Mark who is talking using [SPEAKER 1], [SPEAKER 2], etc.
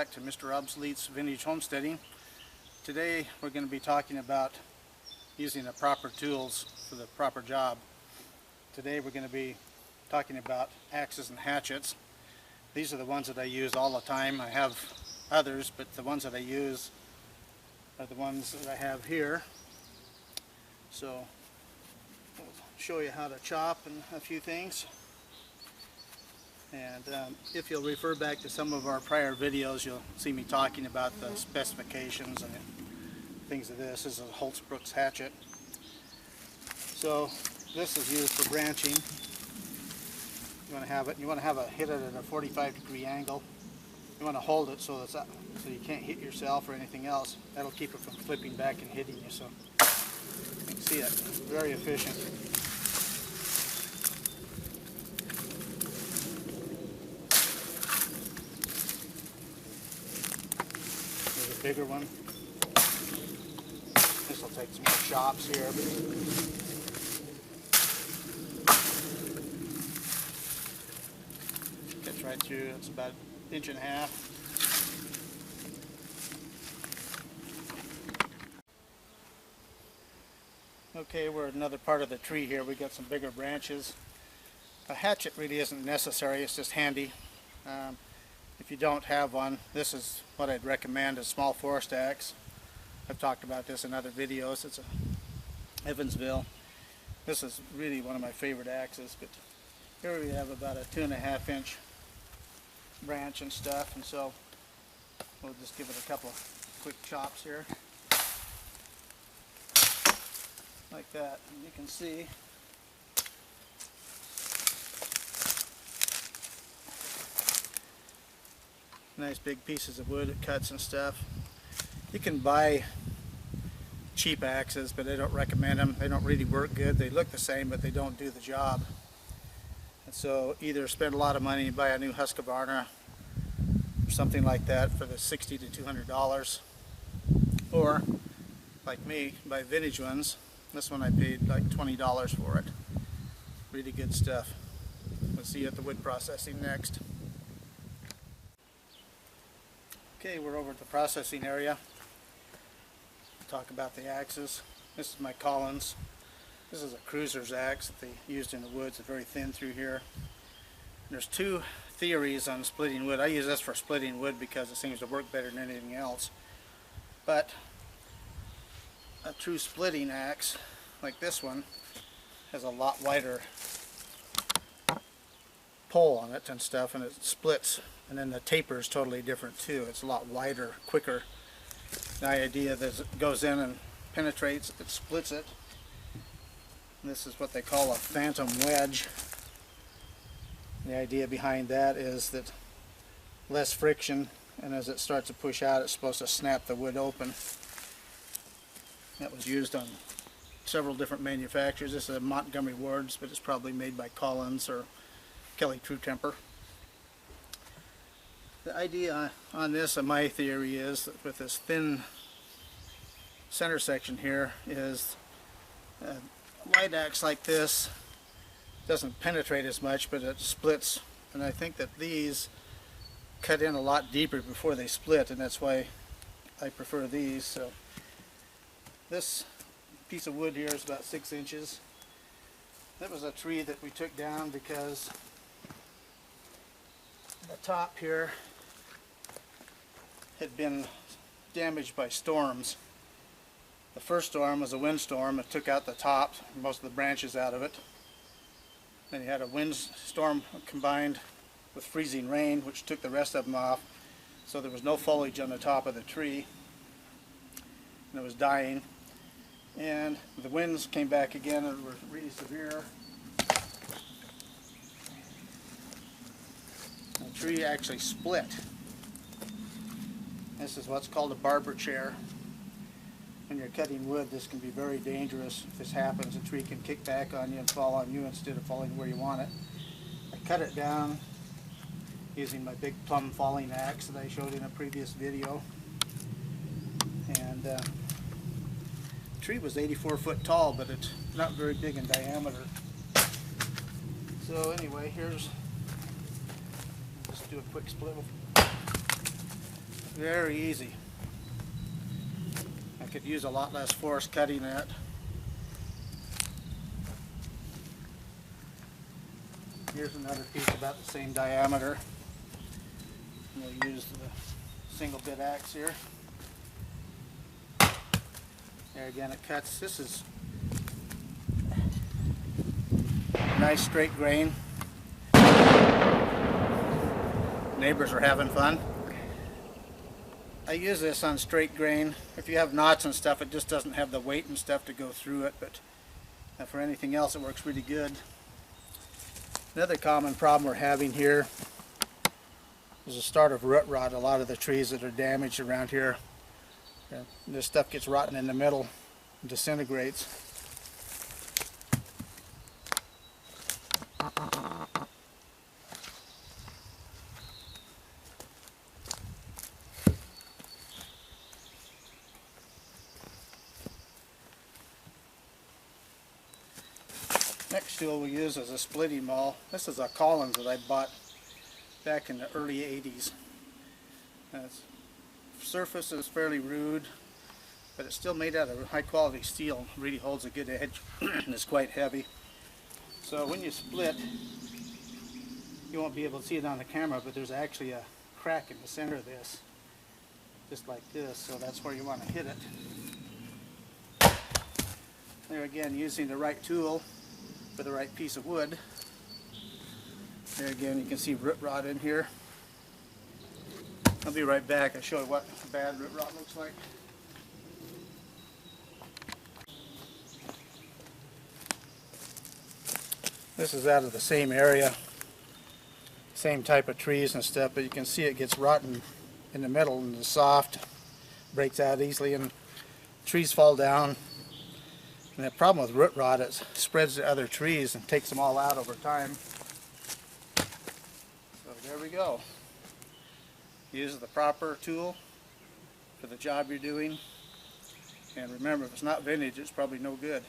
[SPEAKER 1] Back to Mr. Obsolete's Vintage Homesteading. Today we're going to be talking about using the proper tools for the proper job. Today we're going to be talking about axes and hatchets. These are the ones that I use all the time. I have others, but the ones that I use are the ones that I have here. So I'll show you how to chop and a few things. And if you'll refer back to some of our prior videos, you'll see me talking about the specifications and things of this. This is a Holtzbrook's hatchet. So this is used for branching. You want to have it. You want to hit it at a 45-degree angle. You want to hold it so it's up, so you can't hit yourself or anything else. That'll keep it from flipping back and hitting you. So you can see it. Very efficient. Bigger one. This will take some more chops here. Gets right through. It's about an inch and a half. Okay, we're at another part of the tree here. We got some bigger branches. A hatchet really isn't necessary. It's just handy. If you don't have one, this is what I'd recommend, a small forest axe. I've talked about this in other videos. It's a Evansville. This is really one of my favorite axes, but here we have about a 2.5-inch branch and stuff, and so we'll just give it a couple of quick chops here. Like that, and you can see nice big pieces of wood it cuts and stuff. You can buy cheap axes, but I don't recommend them. They don't really work good. They look the same, but they don't do the job. And so either spend a lot of money and buy a new Husqvarna or something like that for the $60 to $200, or like me, buy vintage ones. This one I paid like $20 for it. Really good stuff. We'll see you at the wood processing next. Okay, we're over at the processing area. Talk about the axes. This is my Collins. This is a cruiser's axe that they used in the woods. It's very thin through here. There's two theories on splitting wood. I use this for splitting wood because it seems to work better than anything else. But a true splitting axe, like this one, has a lot wider pole on it and stuff, and it splits. And then the taper is totally different too. It's a lot wider, quicker. The idea that it goes in and penetrates, it splits it. And this is what they call a phantom wedge. The idea behind that is that less friction, and as it starts to push out, it's supposed to snap the wood open. That was used on several different manufacturers. This is a Montgomery Ward's, but it's probably made by Collins or Kelly True Temper. The idea on this, and my theory, is that with this thin center section here, is a light axe like this doesn't penetrate as much, but it splits. And I think that these cut in a lot deeper before they split, and that's why I prefer these. So this piece of wood here is about 6 inches. That was a tree that we took down because the top here had been damaged by storms. The first storm was a windstorm. It took out the top, most of the branches out of it. Then you had a windstorm combined with freezing rain, which took the rest of them off. So there was no foliage on the top of the tree, and it was dying. And the winds came back again and were really severe. The tree actually split. This is what's called a barber chair. When you're cutting wood, this can be very dangerous. If this happens, a tree can kick back on you and fall on you instead of falling where you want it. I cut it down using my big plum falling axe that I showed in a previous video. And the tree was 84 foot tall, but it's not very big in diameter. So anyway, here's, just do a quick split. Very easy. I could use a lot less force cutting that. Here's another piece about the same diameter. We'll use the single bit axe here. There again it cuts. This is nice straight grain. Neighbors are having fun. I use this on straight grain. If you have knots and stuff, it just doesn't have the weight and stuff to go through it, but for anything else it works really good. Another common problem we're having here is the start of root rot. A lot of the trees that are damaged around here, this stuff gets rotten in the middle and disintegrates. Next tool we use is a splitting maul. This is a Collins that I bought back in the early 80s. Its surface is fairly rude, but it's still made out of high quality steel. It really holds a good edge and it's quite heavy. So when you split, you won't be able to see it on the camera, but there's actually a crack in the center of this, just like this, so that's where you want to hit it. There again, using the right tool for the right piece of wood. There again, you can see root rot in here. I'll be right back and show you what bad root rot looks like. This is out of the same area, same type of trees and stuff, but you can see it gets rotten in the middle and it's soft, breaks out easily, and trees fall down. And the problem with root rot is it spreads to other trees and takes them all out over time. So there we go. Use the proper tool for the job you're doing. And remember, if it's not vintage, it's probably no good.